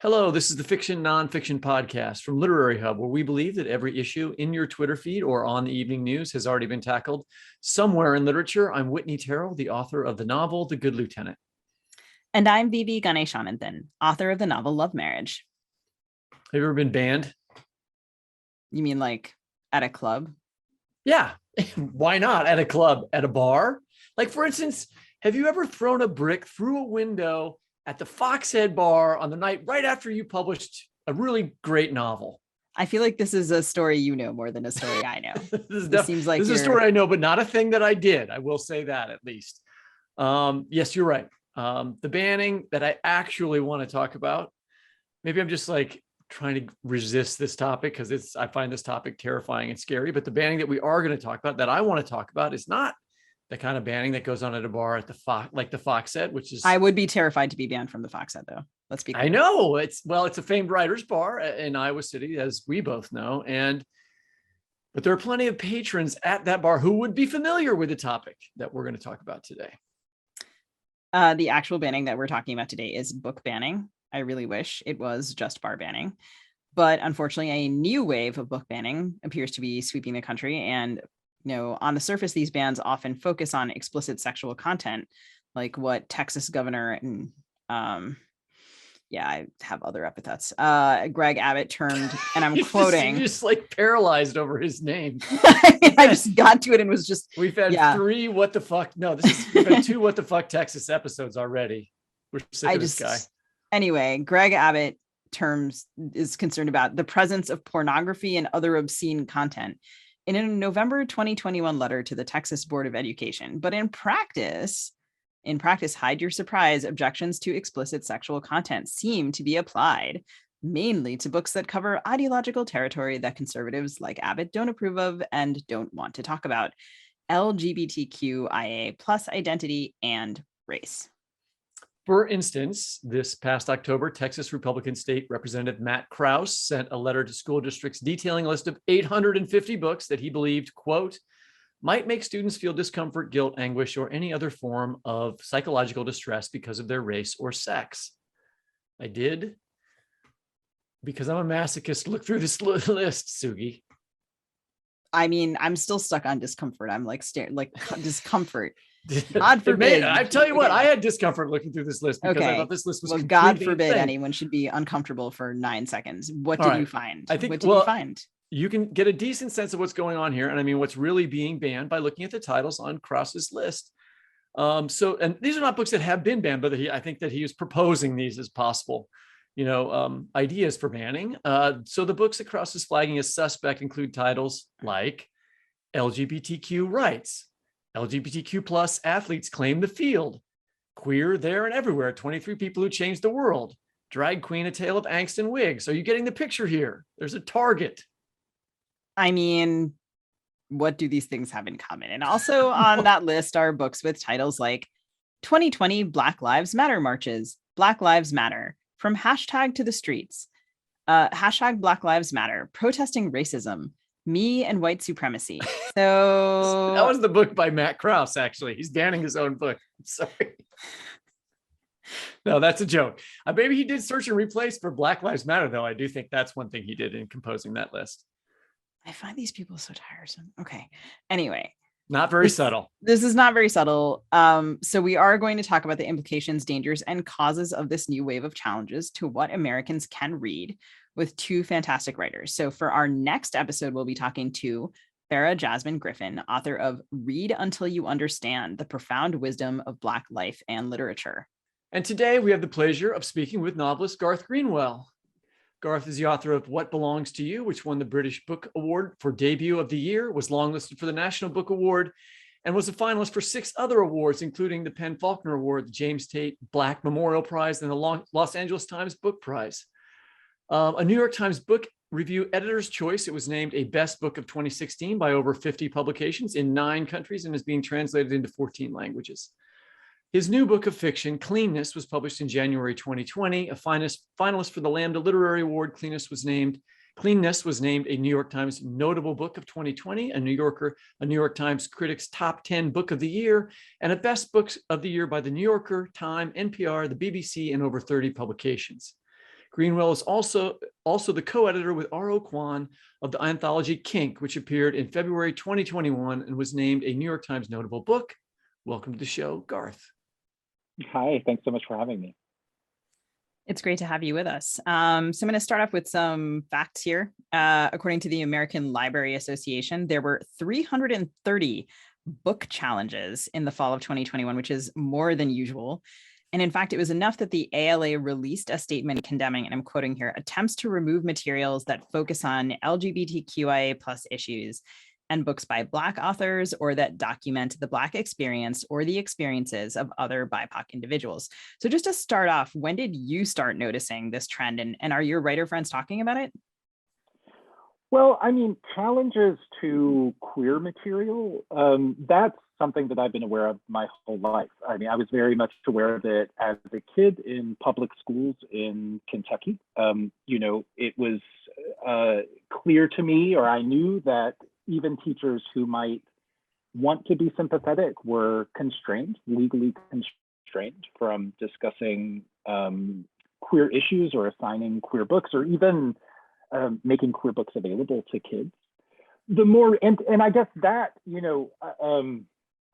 Hello, this is the Fiction Nonfiction Podcast from Literary Hub, where we believe that every issue in your Twitter feed or on the evening news has already been tackled somewhere in literature. I'm Whitney Terrell, the author of the novel The Good Lieutenant. And I'm Ganeshananthan, author of the novel Love Marriage. Have you ever been banned? You mean like at a club? Yeah, why not? At a club, at a bar? Like, for instance, have you ever thrown a brick through a window at the Foxhead Bar on the night right after you published a really great novel? I feel like this is a story you know more than a story I know. This is a story I know, but not a thing that I did. I will say that at least. Yes, you're right. The banning that I actually want to talk about, maybe I'm just like trying to resist this topic because I find this topic terrifying and scary, but the banning that we are going to talk about, that I want to talk about, is not the kind of banning that goes on at a bar at like the Foxhead, which is... I would be terrified to be banned from the Foxhead, though. Let's be clear. I know. It's a famed writers bar in Iowa City, as we both know. But there are plenty of patrons at that bar who would be familiar with the topic that we're going to talk about today. The actual banning that we're talking about today is book banning. I really wish it was just bar banning. But unfortunately, a new wave of book banning appears to be sweeping the country. And on the surface, these bans often focus on explicit sexual content, like what Texas governor and I have other epithets. Greg Abbott termed, and I'm quoting, just like paralyzed over his name. I just got to it and was just. We've had three what the fuck. No, we've had two what the fuck Texas episodes already. We're sick of this guy. Anyway, Greg Abbott is concerned about the presence of pornography and other obscene content in a November 2021 letter to the Texas Board of Education. But in practice, hide your surprise, objections to explicit sexual content seem to be applied mainly to books that cover ideological territory that conservatives like Abbott don't approve of and don't want to talk about: LGBTQIA plus identity and race. For instance, this past October, Texas Republican State Representative Matt Krause sent a letter to school districts detailing a list of 850 books that he believed, quote, might make students feel discomfort, guilt, anguish, or any other form of psychological distress because of their race or sex. I did, because I'm a masochist, look through this list, Sugi. I mean, I'm still stuck on discomfort. I'm like discomfort. God forbid. I tell you what, I had discomfort looking through this list because I thought this list was God forbid anyone should be uncomfortable for 9 seconds. What did you find? What did you find? You can get a decent sense of what's going on here. And I mean, what's really being banned by looking at the titles on Krause's list. And these are not books that have been banned, but I think that he was proposing these as possible, ideas for banning. So the books that Krause is flagging as suspect include titles like LGBTQ rights, LGBTQ plus athletes claim the field, Queer There and Everywhere, 23 People Who Changed the World, Drag Queen, A Tale of Angst and Wigs. Are you getting the picture here? There's a target. I mean, what do these things have in common? And also on that list are books with titles like 2020 Black Lives Matter Marches, Black Lives Matter, From Hashtag to the Streets, Hashtag Black Lives Matter, Protesting Racism, Me and White Supremacy. So that was the book by Matt Krause, actually. He's banning his own book. I'm sorry. No, that's a joke. Maybe he did search and replace for Black Lives Matter, though. I do think that's one thing he did in composing that list. I find these people so tiresome. Okay. Anyway. Not very subtle. This is not very subtle. So we are going to talk about the implications, dangers, and causes of this new wave of challenges to what Americans can read with two fantastic writers. So for our next episode, we'll be talking to Farah Jasmine Griffin, author of Read Until You Understand: The Profound Wisdom of Black Life and Literature. And today we have the pleasure of speaking with novelist Garth Greenwell. Garth is the author of What Belongs to You, which won the British Book Award for Debut of the Year, was longlisted for the National Book Award, and was a finalist for 6 other awards, including the Penn Faulkner Award, the James Tate Black Memorial Prize, and the Los Angeles Times Book Prize. A New York Times Book Review Editor's Choice, it was named a Best Book of 2016 by over 50 publications in 9 countries and is being translated into 14 languages. His new book of fiction, Cleanness, was published in January 2020. A finalist for the Lambda Literary Award, Cleanness was named a New York Times Notable Book of 2020, a New York Times Critics Top 10 Book of the Year, and a Best Books of the Year by the New Yorker, Time, NPR, the BBC, and over 30 publications. Greenwell is also the co-editor with R.O. Kwan of the anthology Kink, which appeared in February 2021 and was named a New York Times notable book. Welcome to the show, Garth. Hi, thanks so much for having me. It's great to have you with us. So I'm going to start off with some facts here. According to the American Library Association, there were 330 book challenges in the fall of 2021, which is more than usual. And in fact, it was enough that the ALA released a statement condemning, and I'm quoting here, attempts to remove materials that focus on LGBTQIA plus issues and books by Black authors or that document the Black experience or the experiences of other BIPOC individuals. So just to start off, when did you start noticing this trend, and are your writer friends talking about it? Well, I mean, challenges to queer material, that's something that I've been aware of my whole life. I mean, I was very much aware of it as a kid in public schools in Kentucky. It was clear to me, or I knew that even teachers who might want to be sympathetic were constrained, legally constrained from discussing queer issues or assigning queer books or even making queer books available to kids. The more, and I guess that,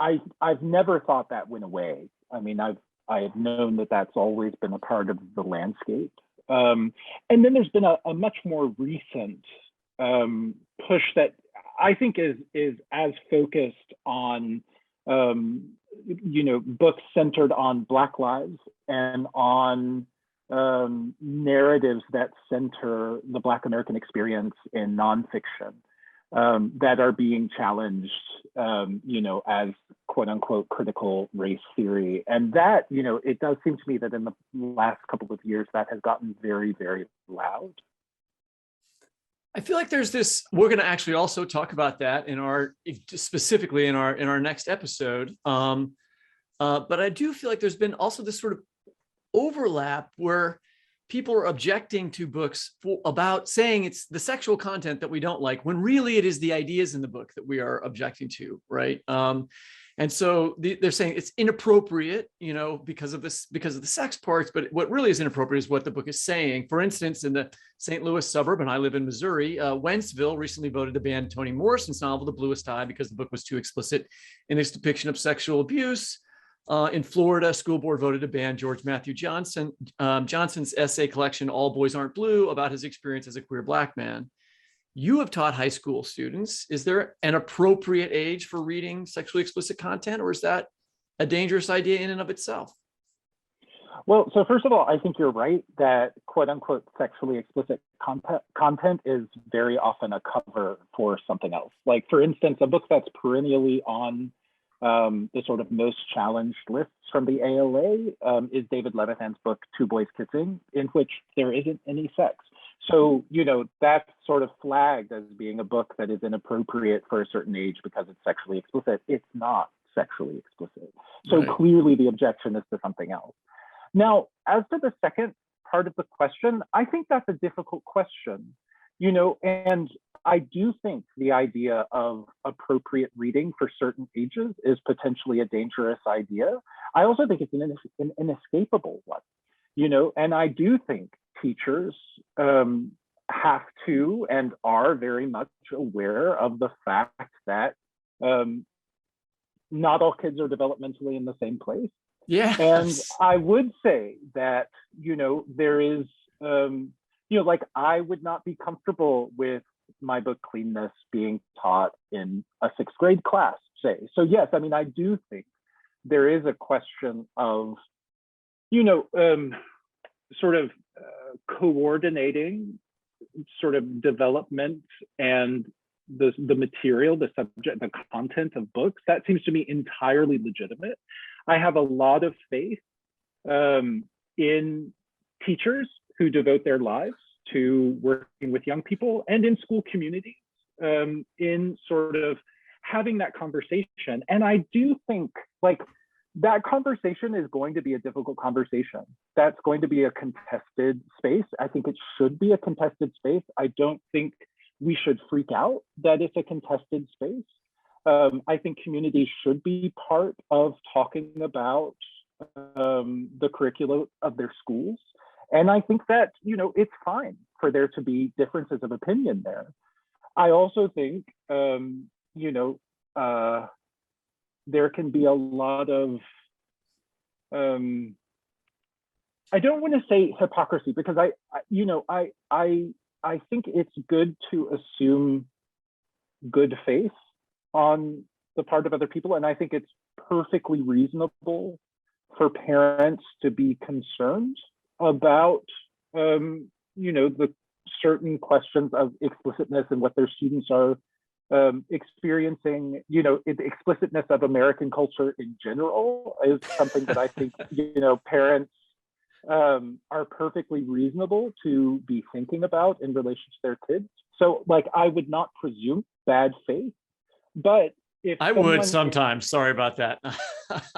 I've never thought that went away. I mean, I've known that that's always been a part of the landscape. And then there's been a much more recent push that I think is as focused on, books centered on Black lives and on narratives that center the Black American experience in nonfiction that are being challenged, as quote unquote critical race theory. And that, it does seem to me that in the last couple of years that has gotten very, very loud. I feel like there's this, we're going to actually also talk about that specifically in our next episode. But I do feel like there's been also this sort of overlap where people are objecting to books about saying it's the sexual content that we don't like, when really it is the ideas in the book that we are objecting to, right? And so they're saying it's inappropriate, because of the sex parts, but what really is inappropriate is what the book is saying. For instance, in the St. Louis suburb, and I live in Missouri, Wentzville recently voted to ban Toni Morrison's novel, The Bluest Eye, because the book was too explicit in its depiction of sexual abuse. In Florida, a school board voted to ban George Matthew Johnson's essay collection, All Boys Aren't Blue, about his experience as a queer Black man. You have taught high school students. Is there an appropriate age for reading sexually explicit content, or is that a dangerous idea in and of itself? Well, so first of all, I think you're right that quote unquote sexually explicit content is very often a cover for something else. Like, for instance, a book that's perennially on the sort of most challenged lists from the ALA is David Levithan's book, Two Boys Kissing, in which there isn't any sex. So, that's sort of flagged as being a book that is inappropriate for a certain age because it's sexually explicit. It's not sexually explicit. So Right. Clearly the objection is to something else. Now, as to the second part of the question, I think that's a difficult question, and I do think the idea of appropriate reading for certain ages is potentially a dangerous idea. I also think it's an inescapable one, and I do think teachers have to and are very much aware of the fact that not all kids are developmentally in the same place. Yeah. And I would say that, there is, like, I would not be comfortable with my book Cleanness being taught in a 6th grade class, say. So yes, I mean, I do think there is a question of, sort of coordinating sort of development and the material, the subject, the content of books. That seems to me entirely legitimate. I have a lot of faith in teachers who devote their lives to working with young people and in school communities in sort of having that conversation. And I do think, like, that conversation is going to be a difficult conversation. That's going to be a contested space. I think it should be a contested space. I don't think we should freak out that it's a contested space. I think communities should be part of talking about the curriculum of their schools And I think that, it's fine for there to be differences of opinion there. I also think, there can be a lot of, I don't want to say hypocrisy, because I think it's good to assume good faith on the part of other people. And I think it's perfectly reasonable for parents to be concerned about, the certain questions of explicitness and what their students are experiencing. The explicitness of American culture in general is something that I think, parents are perfectly reasonable to be thinking about in relation to their kids. So, I would not presume bad faith, but if I would sometimes. Sorry about that.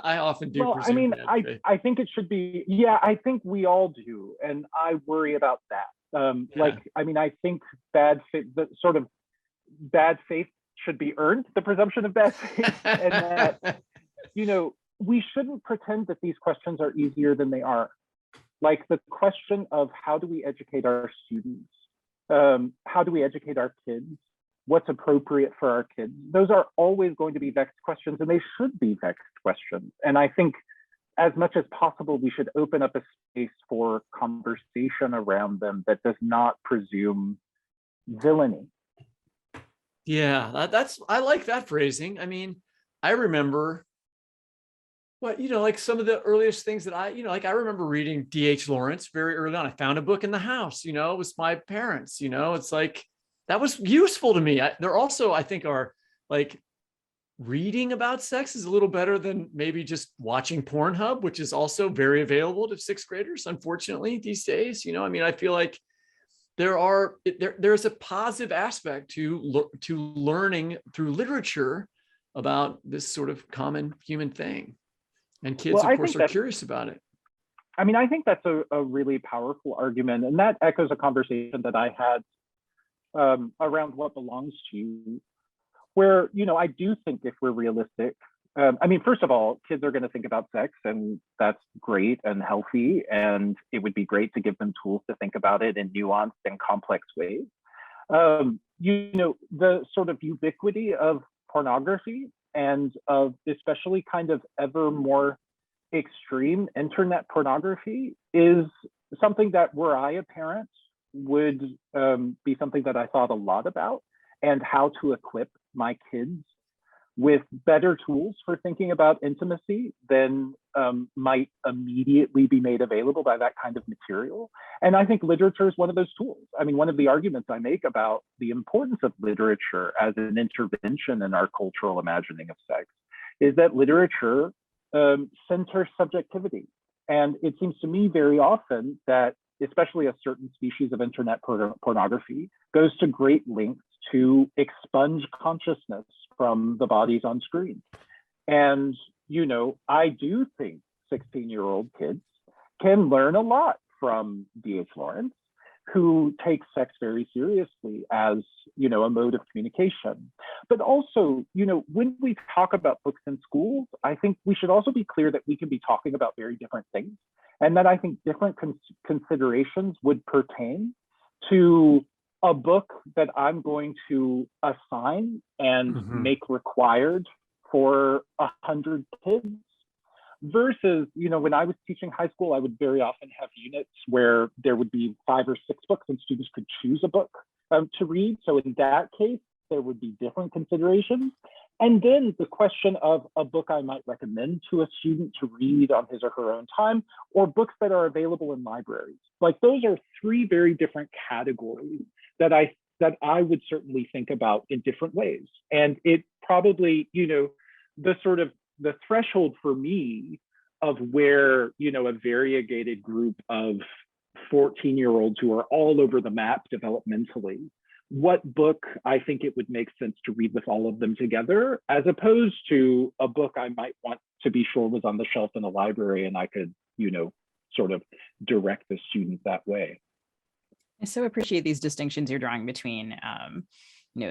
I often do. Well, I mean, I think it should be. Yeah, I think we all do, and I worry about that. I think bad faith, the sort of bad faith should be earned. The presumption of bad faith, and that we shouldn't pretend that these questions are easier than they are. Like the question of how do we educate our students, how do we educate our kids, what's appropriate for our kids, those are always going to be vexed questions, and they should be vexed questions. And I think as much as possible, we should open up a space for conversation around them that does not presume villainy. Yeah, I like that phrasing. I mean, I remember some of the earliest things that I remember reading D.H. Lawrence very early on. I found a book in the house, it was my parents, it's like, that was useful to me. They're also, I think, are like, reading about sex is a little better than maybe just watching Pornhub, which is also very available to sixth graders, unfortunately, these days. I feel like there's a positive aspect to learning through literature about this sort of common human thing. And kids, of course, are curious about it. I mean, I think that's a really powerful argument. And that echoes a conversation that I had around what belongs to you, where, I do think if we're realistic, first of all, kids are going to think about sex, and that's great and healthy. And it would be great to give them tools to think about it in nuanced and complex ways. The sort of ubiquity of pornography and of especially kind of ever more extreme internet pornography is something that, were I a parent, would be something that I thought a lot about, and how to equip my kids with better tools for thinking about intimacy than might immediately be made available by that kind of material. And I think literature is one of those tools. I mean, one of the arguments I make about the importance of literature as an intervention in our cultural imagining of sex is that literature centers subjectivity. And it seems to me very often that, especially a certain species of internet pornography, goes to great lengths to expunge consciousness from the bodies on screen. And, I do think 16-year-old kids can learn a lot from D.H. Lawrence, who takes sex very seriously as, a mode of communication. But also, when we talk about books in schools, I think we should also be clear that we can be talking about very different things, and that I think different considerations would pertain to a book that I'm going to assign and make required for 100 kids versus, when I was teaching high school, I would very often have units where there would be 5 or 6 books and students could choose a book to read. So in that case, there would be different considerations. And then the question of a book I might recommend to a student to read on his or her own time, or books that are available in libraries. Like, those are 3 very different categories that I would certainly think about in different ways. And it probably, the threshold for me of where, a variegated group of 14-year-olds who are all over the map developmentally, what book I think it would make sense to read with all of them together, as opposed to a book I might want to be sure was on the shelf in the library and I could, sort of direct the student that way. I so appreciate these distinctions you're drawing between,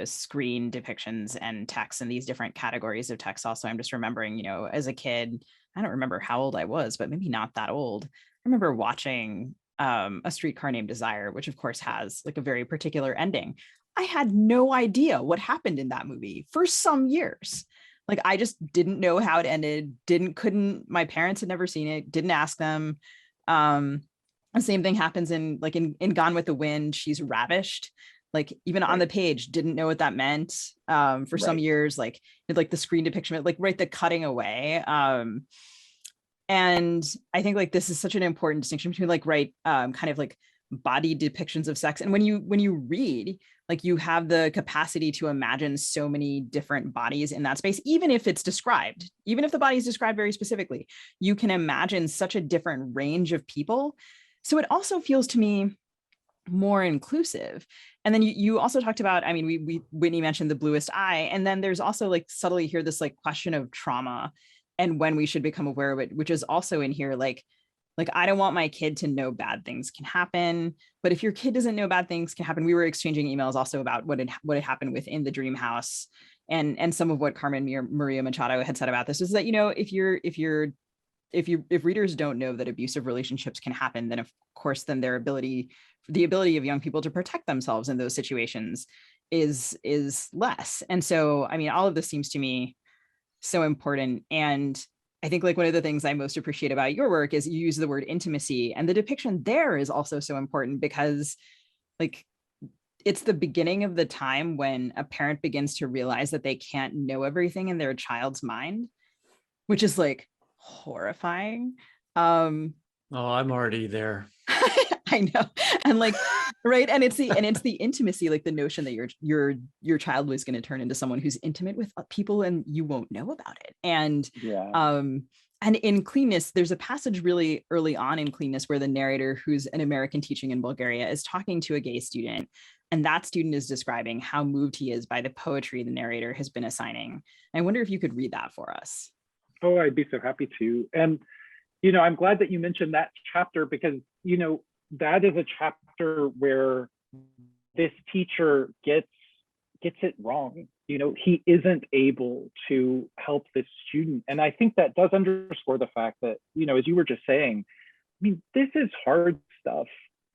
screen depictions and text and these different categories of text. Also, I'm just remembering, as a kid, I don't remember how old I was, but maybe not that old. I remember watching A Streetcar Named Desire, which of course has like a very particular ending. I had no idea what happened in that movie for some years. Like I just didn't know how it ended, my parents had never seen it, didn't ask them. The same thing happens in Gone with the Wind. She's ravished, like even on the page, didn't know what that meant for some years, like the screen depiction of it, like the cutting away. And I think like this is such an important distinction between kind of like body depictions of sex. And when you read, like you have the capacity to imagine so many different bodies in that space, even if it's described, even if the body is described very specifically, you can imagine such a different range of people. So it also feels to me more inclusive. And then you also talked about, I mean, Whitney mentioned The Bluest Eye. And then there's also like subtly here this like question of trauma and when we should become aware of it, which is also in here, like I don't want my kid to know bad things can happen, but if your kid doesn't know bad things can happen. We were exchanging emails also about what had happened within the dream house, and some of what Carmen Maria Machado had said about this is that, you know, if readers don't know that abusive relationships can happen, then of course, then the ability of young people to protect themselves in those situations is less. And so, I mean, all of this seems to me so important. And I think like one of the things I most appreciate about your work is you use the word intimacy, and the depiction there is also so important because like it's the beginning of the time when a parent begins to realize that they can't know everything in their child's mind, which is like horrifying. Oh, I'm already there. I know. And like, right. And it's the intimacy, like the notion that your child was going to turn into someone who's intimate with people and you won't know about it. And, and in Cleanness, there's a passage really early on in Cleanness where the narrator, who's an American teaching in Bulgaria, is talking to a gay student. And that student is describing how moved he is by the poetry the narrator has been assigning. I wonder if you could read that for us. Oh, I'd be so happy to. And, you know, I'm glad that you mentioned that chapter because, you know, that is a chapter where this teacher gets it wrong. You know, he isn't able to help this student. And I think that does underscore the fact that, you know, as you were just saying, I mean, this is hard stuff.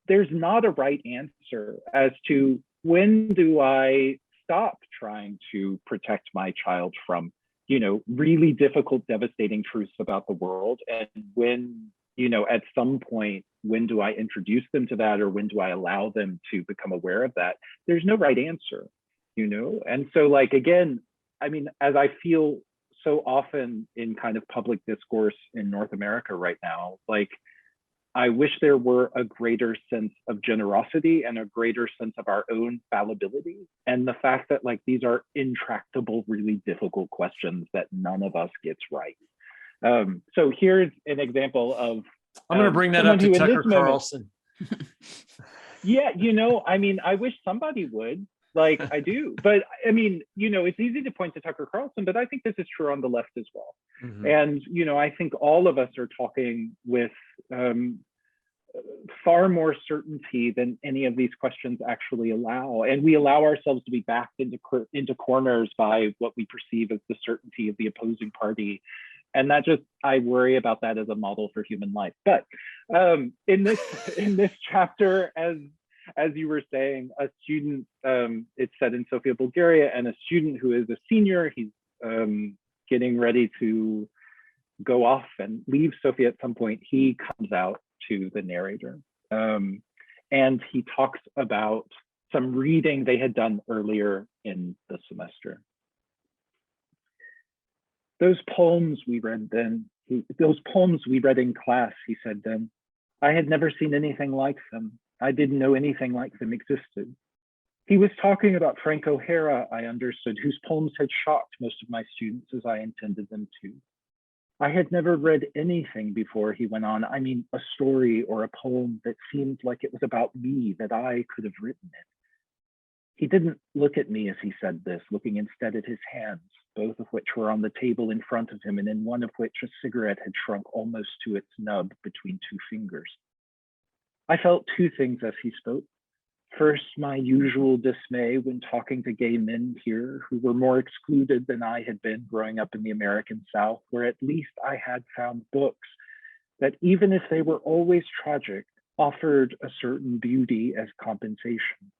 There's not a right answer as to when do I stop trying to protect my child from, you know, really difficult, devastating truths about the world, and when, you know, at some point, when do I introduce them to that, or when do I allow them to become aware of that? There's no right answer, you know? And so like, again, I mean, as I feel so often in kind of public discourse in North America right now, like, I wish there were a greater sense of generosity and a greater sense of our own fallibility. And the fact that like, these are intractable, really difficult questions that none of us gets right. So here's an example of I'm going to bring that up to Tucker Carlson. Yeah, you know, I mean, I wish somebody would, like I do, but I mean, you know, it's easy to point to Tucker Carlson, but I think this is true on the left as well. Mm-hmm. And, you know, I think all of us are talking with far more certainty than any of these questions actually allow. And we allow ourselves to be backed into corners by what we perceive as the certainty of the opposing party. And that just, I worry about that as a model for human life. But in this chapter, as you were saying, a student, it's set in Sofia, Bulgaria, and a student who is a senior, he's getting ready to go off and leave Sofia at some point. He comes out to the narrator and he talks about some reading they had done earlier in the semester. Those poems we read then, those poems we read in class, he said then, I had never seen anything like them. I didn't know anything like them existed. He was talking about Frank O'Hara, I understood, whose poems had shocked most of my students as I intended them to. I had never read anything before, he went on. I mean, a story or a poem that seemed like it was about me, that I could have written it. He didn't look at me as he said this, looking instead at his hands, both of which were on the table in front of him, and in one of which a cigarette had shrunk almost to its nub between two fingers. I felt two things as he spoke. First, my usual dismay when talking to gay men here who were more excluded than I had been growing up in the American South, where at least I had found books that, even if they were always tragic, offered a certain beauty as compensation.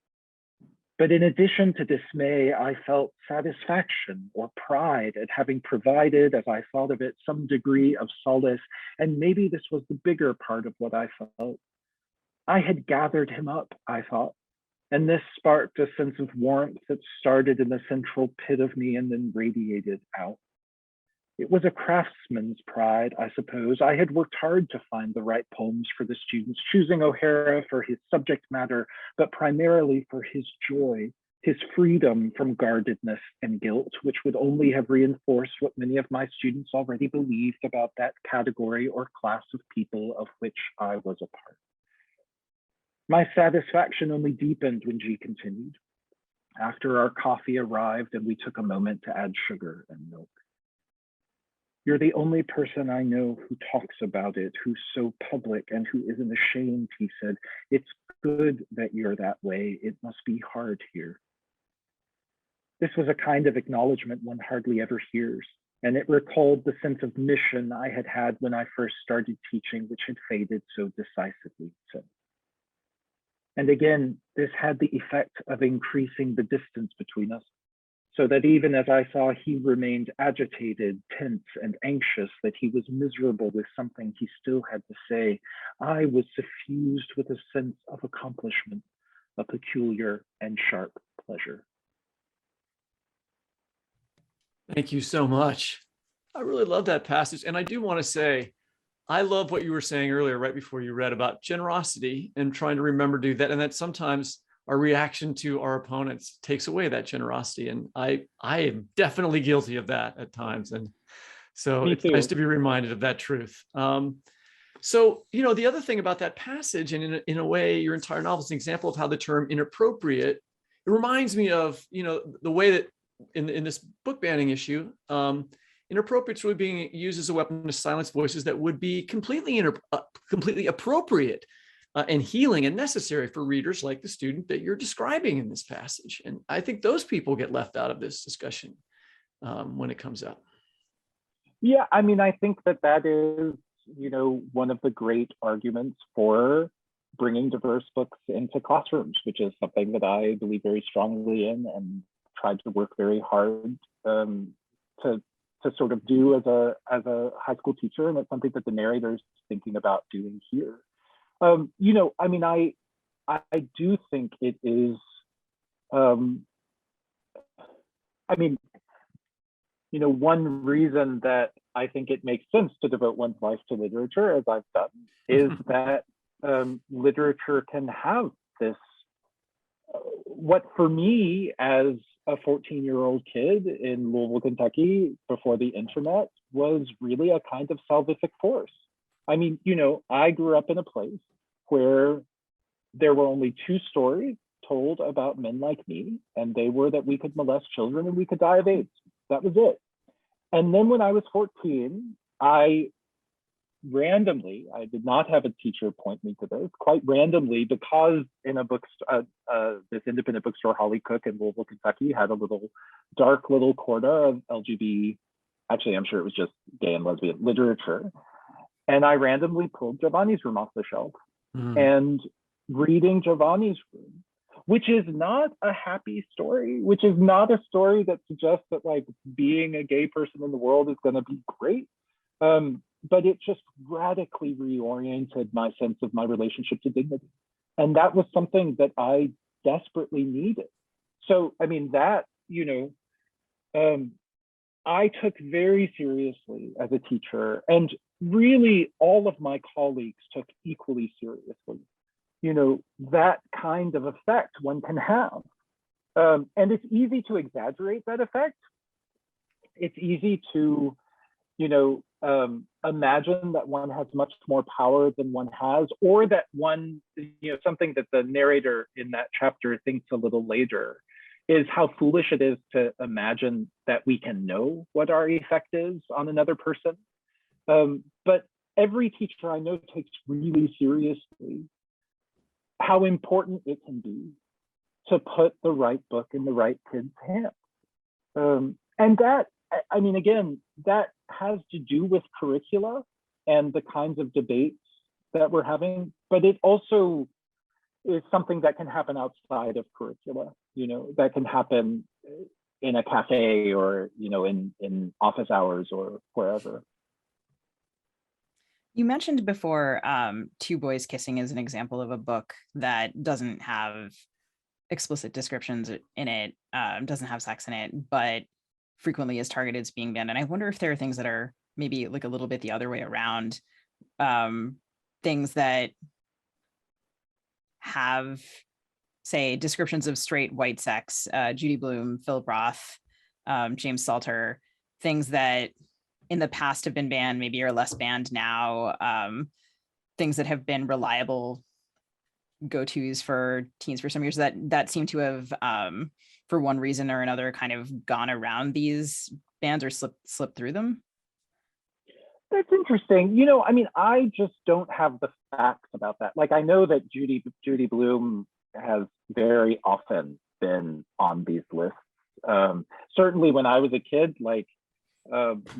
But in addition to dismay, I felt satisfaction or pride at having provided, as I thought of it, some degree of solace. And maybe this was the bigger part of what I felt. I had gathered him up, I thought, and this sparked a sense of warmth that started in the central pit of me and then radiated out. It was a craftsman's pride, I suppose. I had worked hard to find the right poems for the students, choosing O'Hara for his subject matter, but primarily for his joy, his freedom from guardedness and guilt, which would only have reinforced what many of my students already believed about that category or class of people of which I was a part. My satisfaction only deepened when G continued. After our coffee arrived and we took a moment to add sugar and milk. You're the only person I know who talks about it, who's so public and who isn't ashamed, he said. It's good that you're that way. It must be hard here. This was a kind of acknowledgement one hardly ever hears, and it recalled the sense of mission I had had when I first started teaching, which had faded so decisively since. And again, this had the effect of increasing the distance between us, so that even as I saw he remained agitated, tense, and anxious, that he was miserable with something he still had to say, I was suffused with a sense of accomplishment, a peculiar and sharp pleasure. Thank you so much. I really love that passage. And I do want to say, I love what you were saying earlier, right before you read about generosity and trying to remember to do that. And that sometimes our reaction to our opponents takes away that generosity. And I am definitely guilty of that at times. And so it's nice to be reminded of that truth. So, the other thing about that passage, and in a way, your entire novel is an example of how the term inappropriate, it reminds me of, the way that in this book banning issue, inappropriate is really being used as a weapon to silence voices that would be completely appropriate and healing and necessary for readers like the student that you're describing in this passage. And I think those people get left out of this discussion when it comes up. Yeah, I mean, I think that is, one of the great arguments for bringing diverse books into classrooms, which is something that I believe very strongly in and tried to work very hard to sort of do as a high school teacher, and it's something that the narrator's thinking about doing here. I do think it is. One reason that I think it makes sense to devote one's life to literature, as I've done, is that literature can have this. What for me, as a 14-year-old kid in Louisville, Kentucky, before the internet, was really a kind of salvific force. I mean, I grew up in a place where there were only two stories told about men like me, and they were that we could molest children and we could die of AIDS. That was it. And then when I was 14, I did not have a teacher point me to this, quite randomly, because in a bookstore, this independent bookstore, Holly Cook in Louisville, Kentucky, had a dark little corner of LGBT, actually, I'm sure it was just gay and lesbian literature. And I randomly pulled Giovanni's room off the shelf. And reading Giovanni's room, which is not a happy story, which is not a story that suggests that like being a gay person in the world is going to be great. But it just radically reoriented my sense of my relationship to dignity. And that was something that I desperately needed. So, I mean, that, I took very seriously as a teacher, and really all of my colleagues took equally seriously, that kind of effect one can have. And it's easy to exaggerate that effect. It's easy to, imagine that one has much more power than one has, or that one, something that the narrator in that chapter thinks a little later is how foolish it is to imagine that we can know what our effect is on another person. But every teacher I know takes really seriously how important it can be to put the right book in the right kid's hands. And that, I mean, again, that has to do with curricula and the kinds of debates that we're having. but it also is something that can happen outside of curricula, that can happen in a cafe or, in office hours or wherever. You mentioned before Two Boys Kissing as an example of a book that doesn't have explicit descriptions in it, doesn't have sex in it, but frequently is targeted as being banned. And I wonder if there are things that are maybe like a little bit the other way around, things that have, say, descriptions of straight white sex, Judy Blume, Philip Roth, James Salter, things that in the past have been banned, maybe are less banned now, things that have been reliable go-tos for teens for some years that seem to have, for one reason or another, kind of gone around these bans or slipped through them? That's interesting. I just don't have the facts about that. Like, I know that Judy Blume has very often been on these lists. Certainly when I was a kid,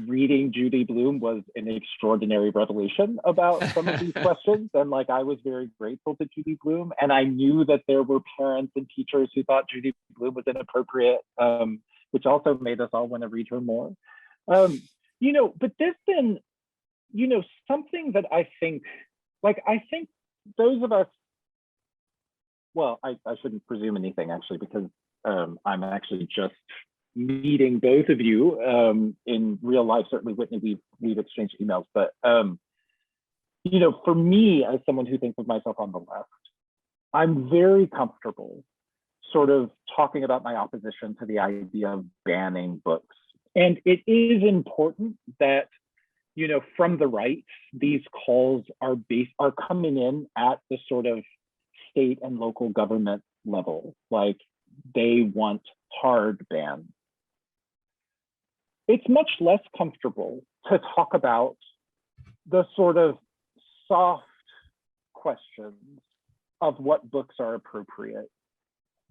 reading Judy Blume was an extraordinary revelation about some of these questions. And I was very grateful to Judy Blume. And I knew that there were parents and teachers who thought Judy Blume was inappropriate, which also made us all want to read her more. But there's been, something that I think those of us, well, I shouldn't presume anything actually, because I'm actually just meeting both of you in real life. Certainly, Whitney, we've exchanged emails, but for me, as someone who thinks of myself on the left, I'm very comfortable sort of talking about my opposition to the idea of banning books. And it is important that, from the right, these calls are coming in at the sort of state and local government level. They want hard bans. It's much less comfortable to talk about the sort of soft questions of what books are appropriate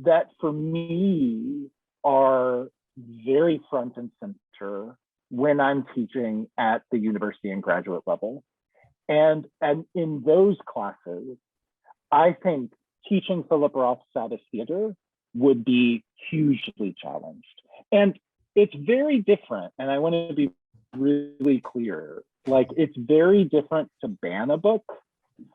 that for me are very front and center when I'm teaching at the university and graduate level. And in those classes, I think teaching Philip Roth's Satis Theater would be hugely challenged. And it's very different, and I want to be really clear, it's very different to ban a book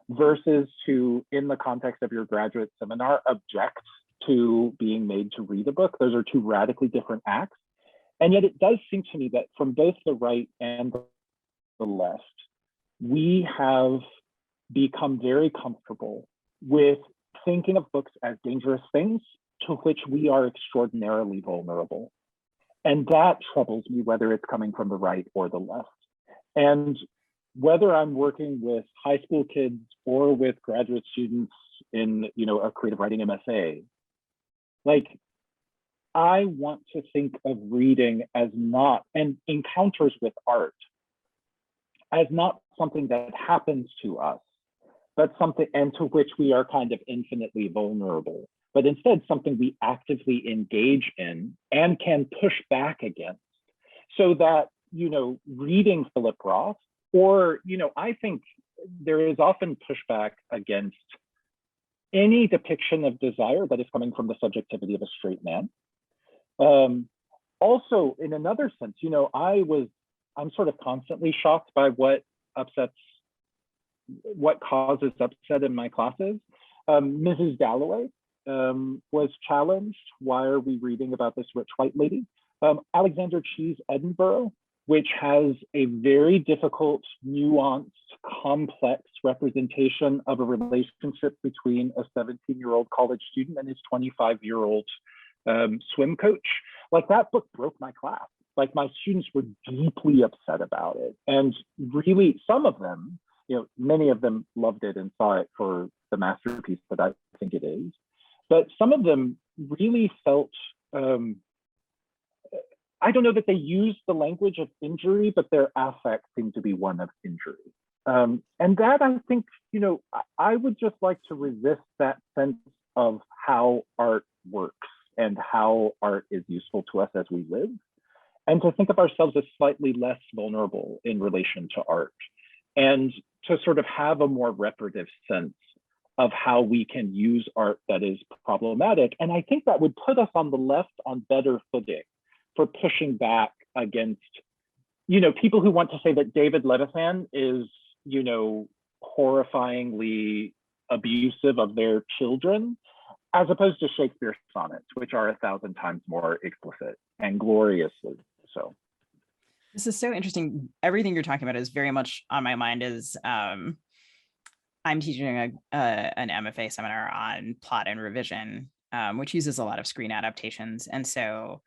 versus to, in the context of your graduate seminar, object to being made to read a book. Those are two radically different acts. And yet it does seem to me that from both the right and the left, we have become very comfortable with thinking of books as dangerous things to which we are extraordinarily vulnerable. And that troubles me, whether it's coming from the right or the left. And whether I'm working with high school kids or with graduate students in, a creative writing MFA, I want to think of reading as not, and encounters with art, as not something that happens to us, but something, and to which we are kind of infinitely vulnerable, but instead something we actively engage in and can push back against. So that, reading Philip Roth, or, I think there is often pushback against any depiction of desire that is coming from the subjectivity of a straight man. Also, in another sense, I'm sort of constantly shocked by what causes upset in my classes. Mrs. Dalloway was challenged. Why are we reading about this rich white lady? Alexander Chee's Edinburgh, which has a very difficult, nuanced, complex representation of a relationship between a 17-year-old college student and his 25-year-old swim coach. That book broke my class. My students were deeply upset about it. And really, some of them, many of them loved it and saw it for the masterpiece that I think it is. But some of them really felt, I don't know that they used the language of injury, but their affect seemed to be one of injury. And that, I think, I would just like to resist that sense of how art works and how art is useful to us as we live, and to think of ourselves as slightly less vulnerable in relation to art, and to sort of have a more reparative sense of how we can use art that is problematic. And I think that would put us on the left on better footing for pushing back against, people who want to say that David Levithan is, horrifyingly abusive of their children, as opposed to Shakespeare's sonnets, which are 1,000 times more explicit and gloriously so. This is so interesting. Everything you're talking about is very much on my mind. Is I'm teaching an MFA seminar on plot and revision, which uses a lot of screen adaptations. And so,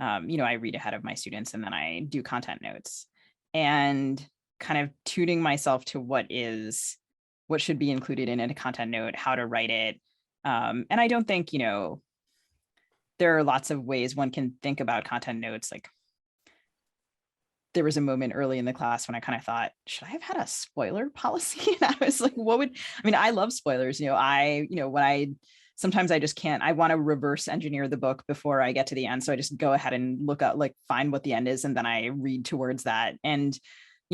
I read ahead of my students and then I do content notes and kind of tuning myself to what should be included in a content note, how to write it. And I don't think, there are lots of ways one can think about content notes. Like, there was a moment early in the class when I kind of thought, should I have had a spoiler policy? And I was like, I love spoilers. Sometimes I just can't, I want to reverse engineer the book before I get to the end. So I just go ahead and look up, find what the end is. And then I read towards that. And,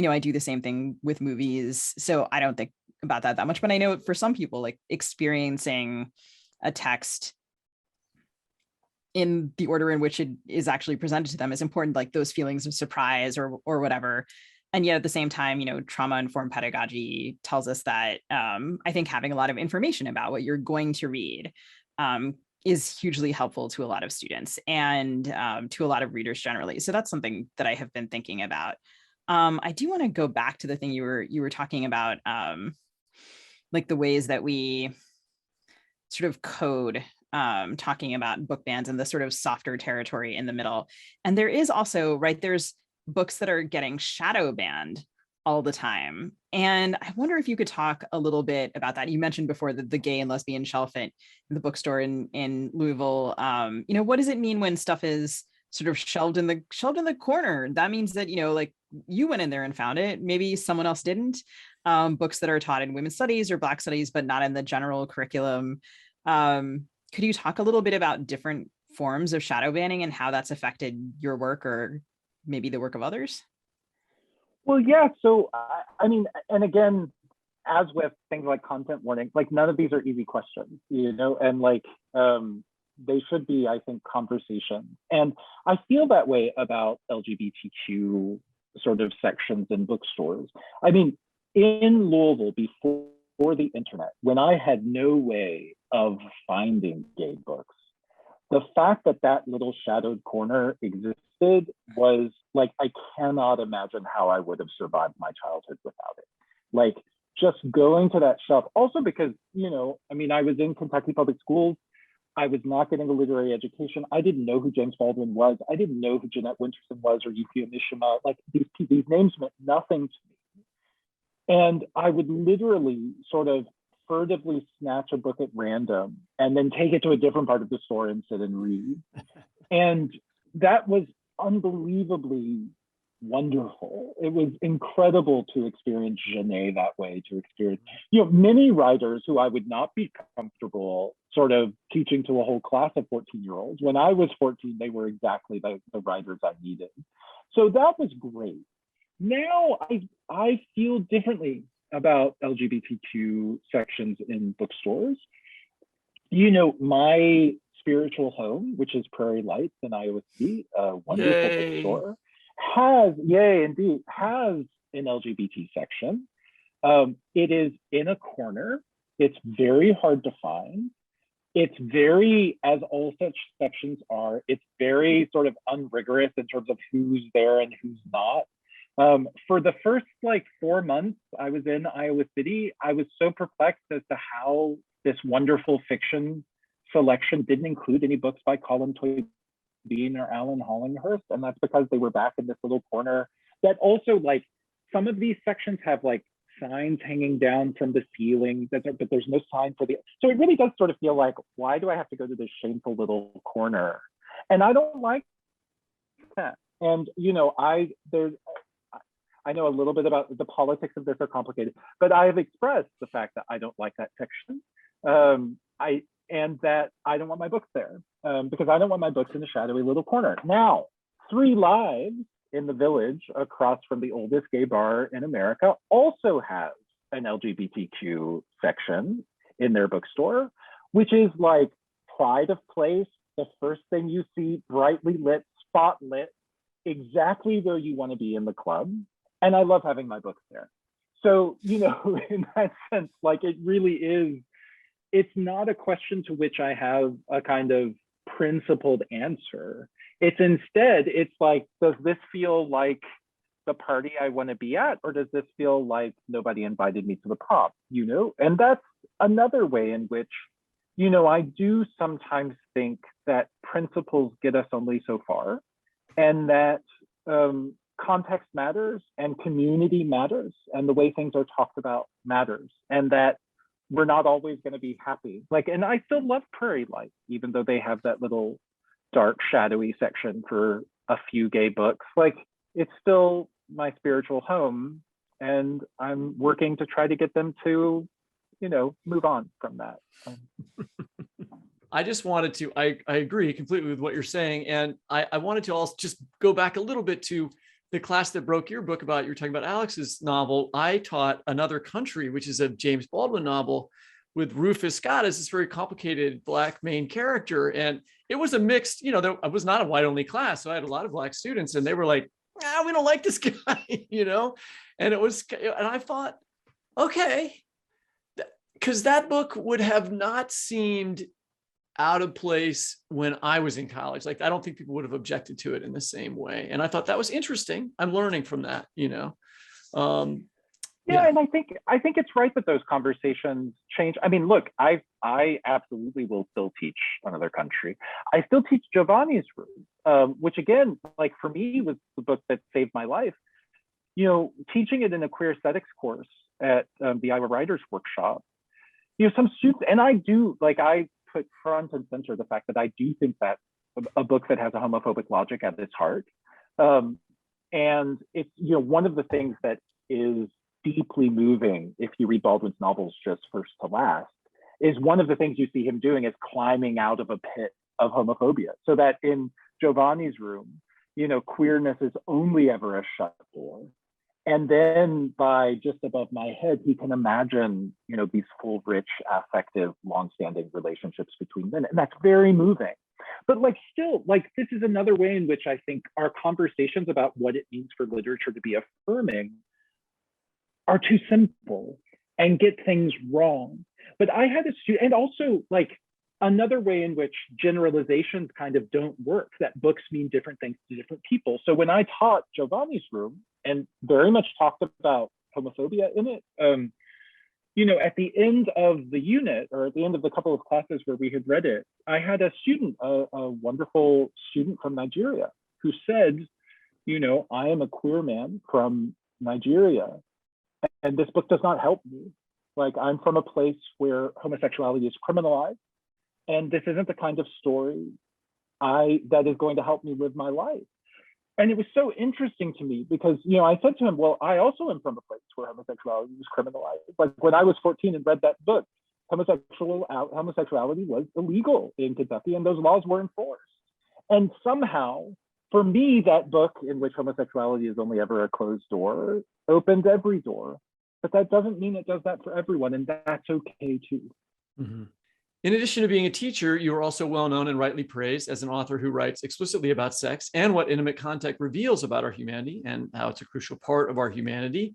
I do the same thing with movies. So I don't think about that much, but I know for some people, experiencing a text in the order in which it is actually presented to them is important, like those feelings of surprise or whatever. And yet at the same time, trauma-informed pedagogy tells us that I think having a lot of information about what you're going to read is hugely helpful to a lot of students and to a lot of readers generally. So that's something that I have been thinking about. I do want to go back to the thing you were talking about, the ways that we sort of code, talking about book bans and the sort of softer territory in the middle. And there is also, there's books that are getting shadow banned all the time. And I wonder if you could talk a little bit about that. You mentioned before the gay and lesbian shelf in the bookstore in Louisville. What does it mean when stuff is sort of shelved in the corner? That means that, you went in there and found it. Maybe someone else didn't. Books that are taught in women's studies or Black studies, but not in the general curriculum. Could you talk a little bit about different forms of shadow banning and how that's affected your work or maybe the work of others? Well, yeah. So, and again, as with things like content warning, none of these are easy questions, and they should be, I think, conversations. And I feel that way about LGBTQ sort of sections in bookstores. In Louisville, before the internet, when I had no way of finding gay books, the fact that little shadowed corner existed was I cannot imagine how I would have survived my childhood without it. Just going to that shelf, also because, I was in Kentucky public schools. I was not getting a literary education. I didn't know who James Baldwin was. I didn't know who Jeanette Winterson was or Yukio Mishima. These names meant nothing to me. And I would literally sort of furtively snatch a book at random and then take it to a different part of the store and sit and read. And that was unbelievably wonderful. It was incredible to experience Genet that way, to experience, many writers who I would not be comfortable sort of teaching to a whole class of 14-year-olds. When I was 14, they were exactly the writers I needed. So that was great. Now I feel differently about LGBTQ sections in bookstores. My spiritual home, which is Prairie Lights in Iowa City, a wonderful bookstore, has an LGBT section. It is in a corner. It's very hard to find. It's very, as all such sections are, it's very sort of unrigorous in terms of who's there and who's not. For the first 4 months I was in Iowa City, I was so perplexed as to how this wonderful fiction selection didn't include any books by Colin Toybeen or Alan Hollinghurst. And that's because they were back in this little corner that also some of these sections have signs hanging down from the ceiling, but there's no sign for so it really does sort of feel why do I have to go to this shameful little corner? And I don't like that. And I know a little bit about the politics of this are complicated, but I have expressed the fact that I don't like that section. And that I don't want my books there because I don't want my books in a shadowy little corner. Now, 3 Lives in the Village across from the oldest gay bar in America also has an LGBTQ section. in their bookstore, which is like pride of place, the first thing you see, brightly lit, spotlit, exactly where you want to be in the club. And I love having my books there. So, you know, in that sense, like it really is, it's not a question to which I have a kind of principled answer. It's instead, it's like, does this feel like the party I want to be at, or does this feel like nobody invited me to the prom, you know? And that's another way in which, you know, I do sometimes think that principles get us only so far, and that context matters and community matters and the way things are talked about matters, and that we're not always going to be happy. Like, and I still love Prairie Light, even though they have that little dark, shadowy section for a few gay books. Like, it's still my spiritual home, and I'm working to try to get them to, you know, move on from that. I just wanted to, I agree completely with what you're saying. And I wanted to also just go back a little bit to the class that broke your book about, you were talking about Alex's novel. I taught Another Country, which is a James Baldwin novel with Rufus Scott as this very complicated Black main character. And it was a mixed, you know, I was not a white only class. So I had a lot of Black students, and they were like, we don't like this guy, you know? And it was, and I thought, okay, because that book would have not seemed out of place when I was in college. Like, I don't think people would have objected to it in the same way. And I thought that was interesting. I'm learning from that, you know? Yeah, and I think it's right that those conversations change. I mean, look, I absolutely will still teach Another Country. I still teach Giovanni's Room, which again, like for me, was the book that saved my life. You know, teaching it in a queer aesthetics course at the Iowa Writers Workshop, you know, some students, and I do, like, I put front and center the fact that I do think that a book that has a homophobic logic at its heart. And it's, you know, one of the things that is deeply moving, if you read Baldwin's novels just first to last, is one of the things you see him doing is climbing out of a pit of homophobia. So that in Giovanni's Room, you know, queerness is only ever a shut door. And then by just above my head, he can imagine, you know, these full, rich, affective, longstanding relationships between men. And that's very moving. But like, still, like, this is another way in which I think our conversations about what it means for literature to be affirming are too simple and get things wrong. But I had a student, and also like another way in which generalizations kind of don't work, that books mean different things to different people. So when I taught Giovanni's Room and very much talked about homophobia in it, you know, at the end of the unit, or at the end of the couple of classes where we had read it, I had a student, a wonderful student from Nigeria, who said, you know, I am a queer man from Nigeria, and this book does not help me. Like, I'm from a place where homosexuality is criminalized, and this isn't the kind of story that is going to help me live my life. And it was so interesting to me because, you know, I said to him, well, I also am from a place where homosexuality was criminalized. Like, when I was 14 and read that book, homosexuality was illegal in Kentucky, and those laws were enforced. And somehow, for me, that book, in which homosexuality is only ever a closed door, opens every door. But that doesn't mean it does that for everyone, and that's okay too. Mm-hmm. In addition to being a teacher, you are also well known and rightly praised as an author who writes explicitly about sex and what intimate contact reveals about our humanity and how it's a crucial part of our humanity.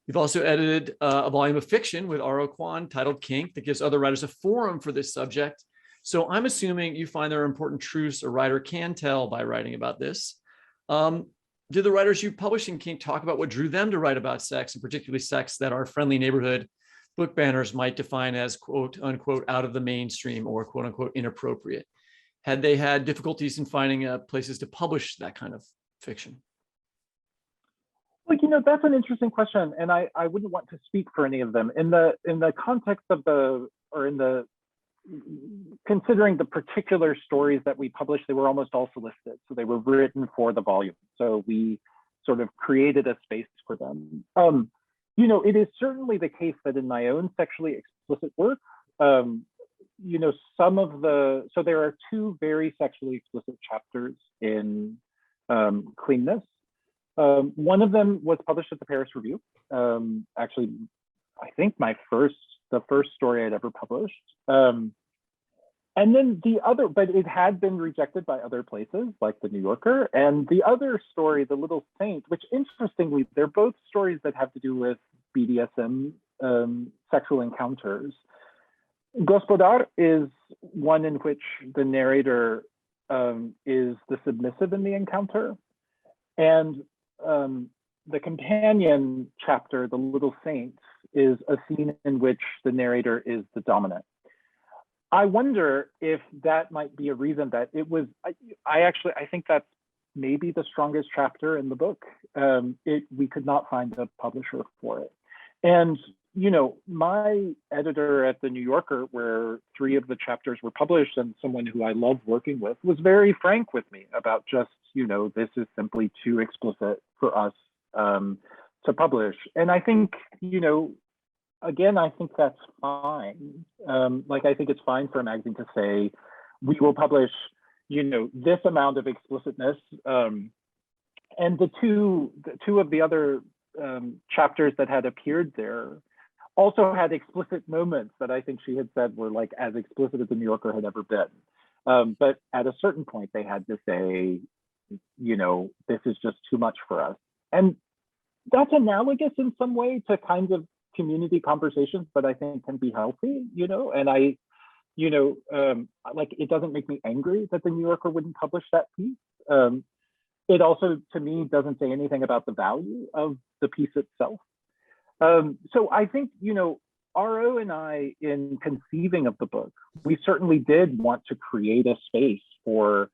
You've also edited a volume of fiction with R.O. Kwon titled Kink that gives other writers a forum for this subject. So I'm assuming you find there are important truths a writer can tell by writing about this. Do the writers you publish in Kink talk about what drew them to write about sex, and particularly sex that our friendly neighborhood book banners might define as quote unquote out of the mainstream or quote unquote inappropriate? Had they had difficulties in finding places to publish that kind of fiction? Well, you know, that's an interesting question, and I wouldn't want to speak for any of them. In the context of considering the particular stories that we published, they were almost all solicited, so they were written for the volume. So we sort of created a space for them. You know, it is certainly the case that in my own sexually explicit work, you know, so there are two very sexually explicit chapters in Cleanness. One of them was published at the Paris Review. Actually, I think my first the first story I'd ever published. And then the other, but it had been rejected by other places like the New Yorker. And the other story, The Little Saint, which interestingly, they're both stories that have to do with BDSM sexual encounters. Gospodar is one in which the narrator is the submissive in the encounter. And the companion chapter, The Little Saint, is a scene in which the narrator is the dominant. I wonder if that might be a reason that it was, I think that's maybe the strongest chapter in the book. We could not find a publisher for it. And, you know, my editor at the New Yorker, where 3 of the chapters were published, and someone who I love working with, was very frank with me about just, you know, this is simply too explicit for us to publish. And I think, you know, again, I think that's fine. Like, I think it's fine for a magazine to say, we will publish, you know, this amount of explicitness. And the two of the other chapters that had appeared there also had explicit moments that I think she had said were like as explicit as the New Yorker had ever been. But at a certain point, they had to say, you know, this is just too much for us. And that's analogous in some way to kind of community conversations, but I think can be healthy, you know, and like, it doesn't make me angry that the New Yorker wouldn't publish that piece. It also, to me, doesn't say anything about the value of the piece itself. So I think, you know, R.O. and I, in conceiving of the book, we certainly did want to create a space for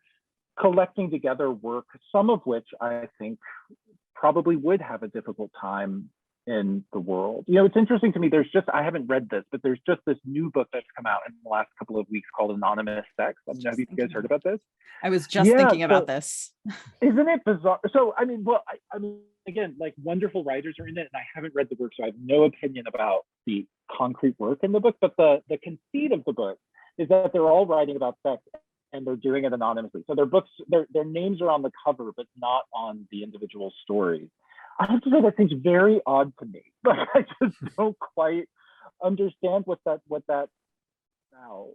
collecting together work, some of which I think probably would have a difficult time in the world. You know, it's interesting to me, I haven't read this, but there's just this new book that's come out in the last couple of weeks called Anonymous Sex. I don't know, have you guys heard about this? I was just thinking about this. Isn't it bizarre? So, I mean, well, I mean, again, like, wonderful writers are in it, and I haven't read the work, so I have no opinion about the concrete work in the book, but the conceit of the book is that they're all writing about sex and they're doing it anonymously. So their books, their names are on the cover, but not on the individual stories. I have to say that seems very odd to me. Like, I just don't quite understand what that now.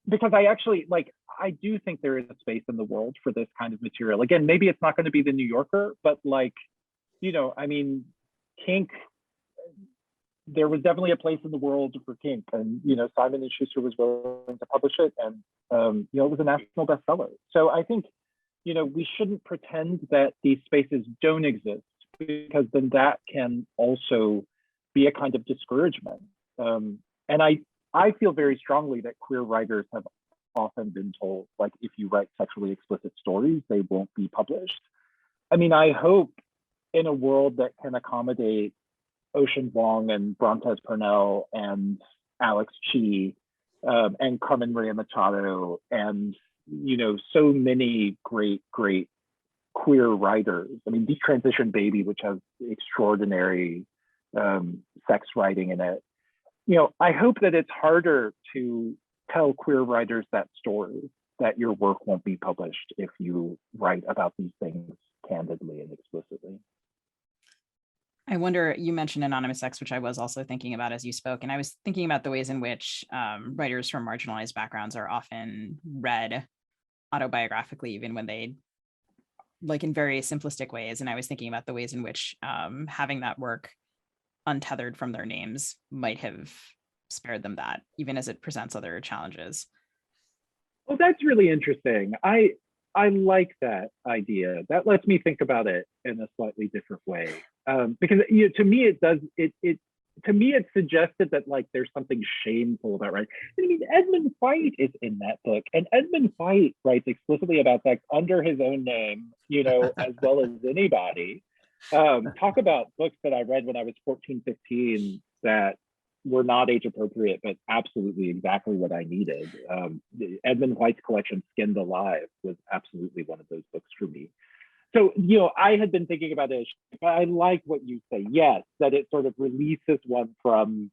Because I actually, like, I do think there is a space in the world for this kind of material. Again, maybe it's not going to be the New Yorker, but, like, you know, I mean, kink, there was definitely a place in the world for kink, and, you know, Simon & Schuster was willing to publish it, and you know, it was a national bestseller. So I think, you know, we shouldn't pretend that these spaces don't exist, because then that can also be a kind of discouragement. And I feel very strongly that queer writers have often been told, like, if you write sexually explicit stories, they won't be published. I mean, I hope in a world that can accommodate Ocean Vuong and Brontes Purnell and Alex Chi and Carmen Maria Machado and, you know, so many great queer writers. I mean, Detransition Baby, which has extraordinary sex writing in it. You know, I hope that it's harder to tell queer writers that story, that your work won't be published if you write about these things candidly and explicitly. I wonder, you mentioned Anonymous Sex, which I was also thinking about as you spoke, and I was thinking about the ways in which writers from marginalized backgrounds are often read autobiographically, even when they, like, in very simplistic ways. And I was thinking about the ways in which having that work untethered from their names might have spared them that, even as it presents other challenges. Well, that's really interesting. I like that idea. That lets me think about it in a slightly different way. Because, you know, to me, it suggested that, like, there's something shameful about writing. I mean, Edmund White is in that book, and Edmund White writes explicitly about sex under his own name, you know, as well as anybody. Talk about books that I read when I was 14, 15 that were not age appropriate, but absolutely exactly what I needed. Edmund White's collection, Skinned Alive, was absolutely one of those books for me. So, you know, I had been thinking about it, but I like what you say. Yes, that it sort of releases one from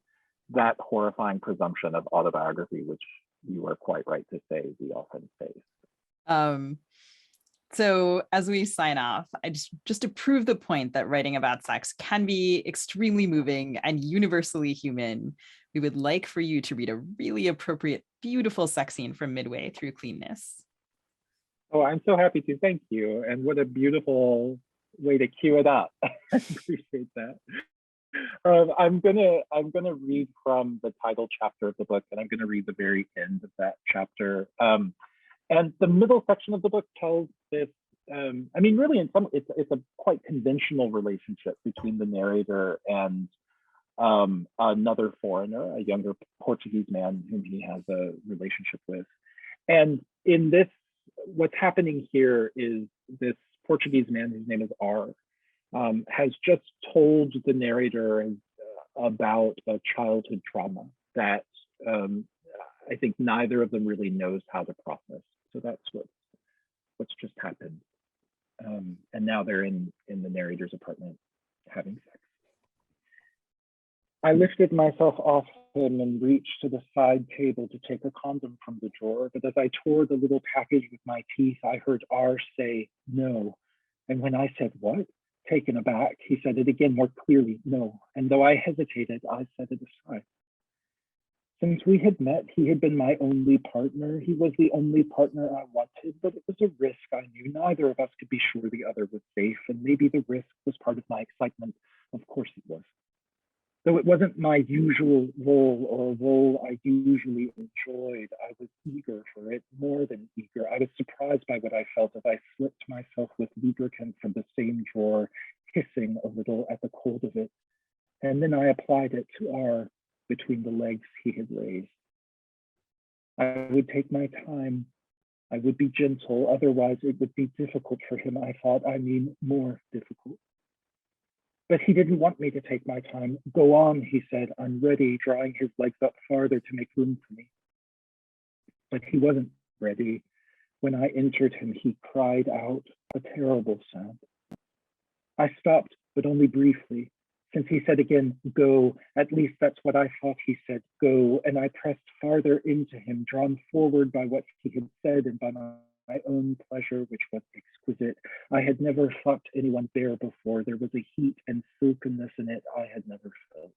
that horrifying presumption of autobiography, which you are quite right to say we often face. So as we sign off, I just to prove the point that writing about sex can be extremely moving and universally human, we would like for you to read a really appropriate, beautiful sex scene from midway through Cleanness. Oh, I'm so happy to. Thank you. And what a beautiful way to cue it up. I appreciate that. I'm gonna read from the title chapter of the book, and I'm gonna read the very end of that chapter. And the middle section of the book tells this. I mean, really, it's a quite conventional relationship between the narrator and another foreigner, a younger Portuguese man whom he has a relationship with. And in this, what's happening here is this Portuguese man, whose name is R, has just told the narrator about a childhood trauma that I think neither of them really knows how to process. So that's what's just happened. And now they're in the narrator's apartment having sex. I lifted myself off him and reached to the side table to take a condom from the drawer, but as I tore the little package with my teeth, I heard R say, "No." And when I said, "What?" taken aback, he said it again more clearly, "No." And though I hesitated, I set it aside. Since we had met, he had been my only partner. He was the only partner I wanted, but it was a risk I knew. Neither of us could be sure the other was safe, and maybe the risk was part of my excitement. Of course it was. Though it wasn't my usual role or a role I usually enjoyed, I was eager for it, more than eager. I was surprised by what I felt as I slipped myself with lubricant from the same drawer, hissing a little at the cold of it. And then I applied it to R between the legs he had raised. I would take my time. I would be gentle, otherwise it would be difficult for him, I thought. I mean, more difficult. But he didn't want me to take my time. "Go on," he said. "I'm ready," drawing his legs up farther to make room for me. But he wasn't ready. When I entered him, he cried out a terrible sound. I stopped, but only briefly. Since he said again, "Go," at least that's what I thought he said, "go," and I pressed farther into him, drawn forward by what he had said and by my own pleasure, which was exquisite. I had never fucked anyone bare before. There was a heat and silkiness in it I had never felt.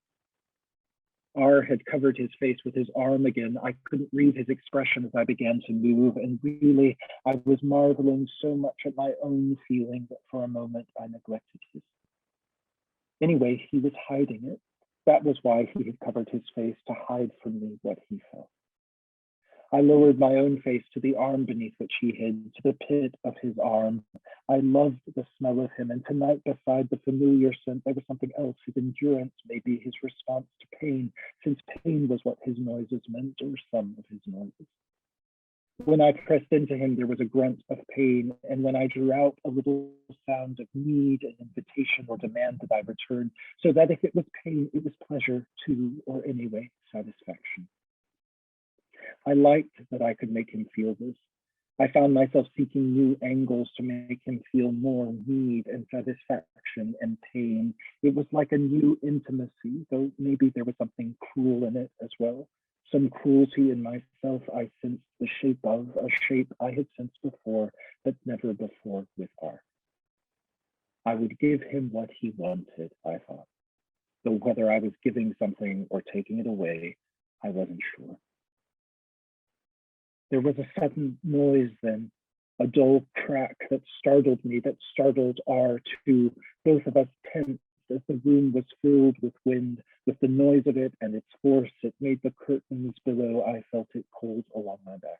R had covered his face with his arm again. I couldn't read his expression as I began to move, and really, I was marveling so much at my own feeling that for a moment I neglected his. Anyway, he was hiding it. That was why he had covered his face, to hide from me what he felt. I lowered my own face to the arm beneath which he hid, to the pit of his arm. I loved the smell of him, and tonight, beside the familiar scent, there was something else, his endurance, maybe his response to pain, since pain was what his noises meant, or some of his noises. When I pressed into him, there was a grunt of pain, and when I drew out, a little sound of need, an invitation or demand that I return, so that if it was pain, it was pleasure too, or anyway, satisfaction. I liked that I could make him feel this. I found myself seeking new angles to make him feel more need and satisfaction and pain. It was like a new intimacy, though maybe there was something cruel in it as well. Some cruelty in myself I sensed the shape of, a shape I had sensed before, but never before with R. I would give him what he wanted, I thought, though whether I was giving something or taking it away, I wasn't sure. There was a sudden noise then, a dull crack that startled me, that startled R too. Both of us tensed as the room was filled with wind. With the noise of it and its force, it made the curtains below. I felt it cold along my back.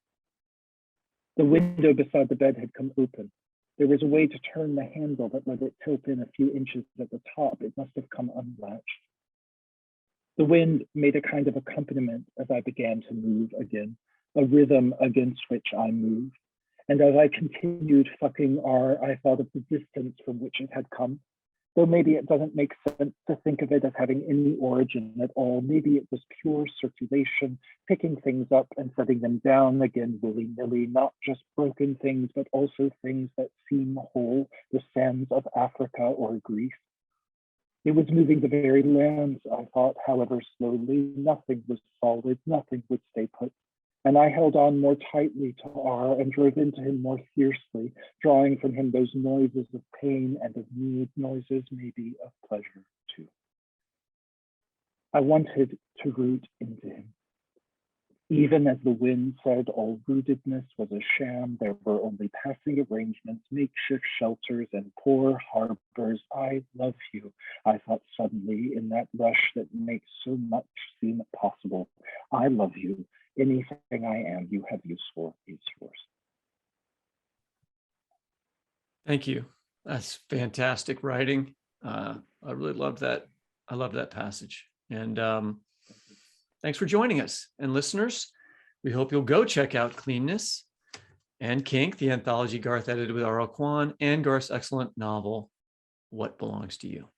The window beside the bed had come open. There was a way to turn the handle that let it tilt in a few inches at the top. It must have come unlatched. The wind made a kind of accompaniment as I began to move again, a rhythm against which I moved. And as I continued fucking R, I thought of the distance from which it had come. Though maybe it doesn't make sense to think of it as having any origin at all. Maybe it was pure circulation, picking things up and setting them down again willy-nilly, not just broken things, but also things that seem whole, the sands of Africa or Greece. It was moving the very lands, I thought, however slowly. Nothing was solid, nothing would stay put. and I held on more tightly to R and drove into him more fiercely, drawing from him those noises of pain and of need, noises maybe of pleasure too. I wanted to root into him. Even as the wind said all rootedness was a sham, there were only passing arrangements, makeshift shelters, and poor harbors. I love you, I thought suddenly, in that rush that makes so much seem possible. I love you. Anything I am, you have use for is yours. Thank you. That's fantastic writing. I really love that. I love that passage. And thanks for joining us. And listeners, we hope you'll go check out Cleanness and Kink, the anthology Garth edited with R.L. Kwan, and Garth's excellent novel, What Belongs to You.